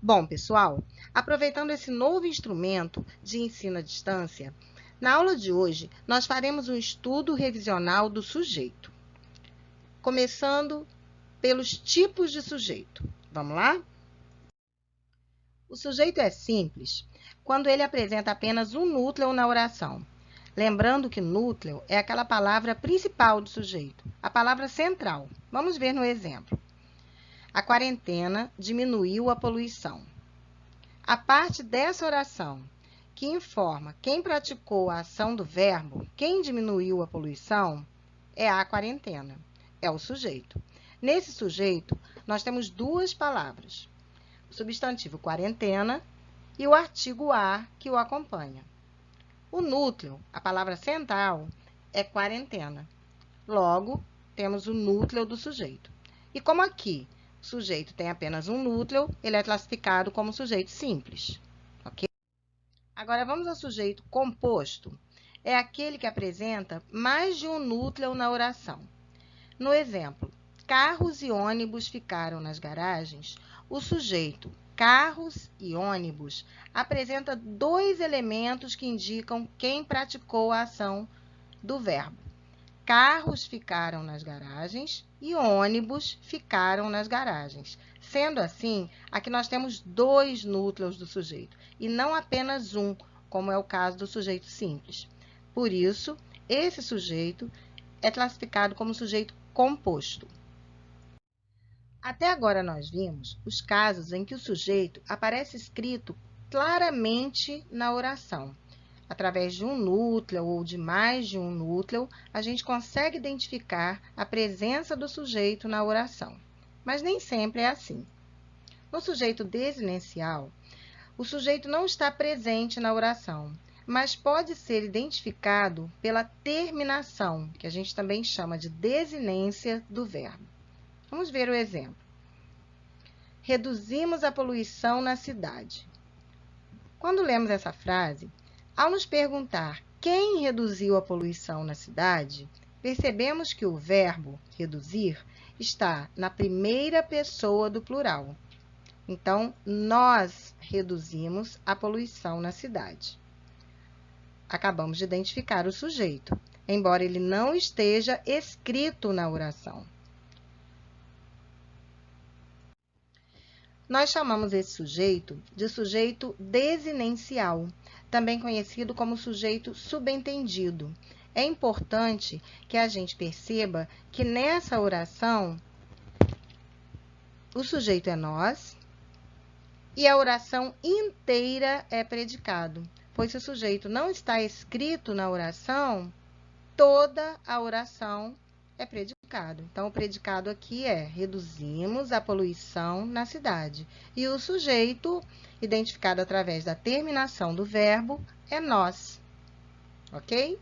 Bom, pessoal, aproveitando esse novo instrumento de ensino à distância, na aula de hoje nós faremos um estudo revisional do sujeito, começando pelos tipos de sujeito. Vamos lá? O sujeito é simples quando ele apresenta apenas um núcleo na oração. Lembrando que núcleo é aquela palavra principal do sujeito, a palavra central. Vamos ver no exemplo. A quarentena diminuiu a poluição. A parte dessa oração que informa quem praticou a ação do verbo, quem diminuiu a poluição, é a quarentena, é o sujeito. Nesse sujeito, nós temos duas palavras, o substantivo quarentena e o artigo a que o acompanha. O núcleo, a palavra central, é quarentena. Logo, temos o núcleo do sujeito. E como aqui o sujeito tem apenas um núcleo, ele é classificado como sujeito simples. Ok? Agora, vamos ao sujeito composto. É aquele que apresenta mais de um núcleo na oração. No exemplo, carros e ônibus ficaram nas garagens, o sujeito carros e ônibus apresenta dois elementos que indicam quem praticou a ação do verbo. Carros ficaram nas garagens e ônibus ficaram nas garagens. Sendo assim, aqui nós temos dois núcleos do sujeito e não apenas um, como é o caso do sujeito simples. Por isso, esse sujeito é classificado como sujeito composto. Até agora nós vimos os casos em que o sujeito aparece escrito claramente na oração. Através de um núcleo ou de mais de um núcleo, a gente consegue identificar a presença do sujeito na oração. Mas nem sempre é assim. No sujeito desinencial, o sujeito não está presente na oração, mas pode ser identificado pela terminação, que a gente também chama de desinência do verbo. Vamos ver o exemplo. Reduzimos a poluição na cidade. Quando lemos essa frase, ao nos perguntar quem reduziu a poluição na cidade, percebemos que o verbo reduzir está na primeira pessoa do plural. Então, nós reduzimos a poluição na cidade. Acabamos de identificar o sujeito, embora ele não esteja escrito na oração. Nós chamamos esse sujeito de sujeito desinencial, também conhecido como sujeito subentendido. É importante que a gente perceba que nessa oração o sujeito é nós e a oração inteira é predicado, pois se o sujeito não está escrito na oração, toda a oração é predicado. Então, o predicado aqui é reduzimos a poluição na cidade. E o sujeito, identificado através da terminação do verbo, é nós. Ok?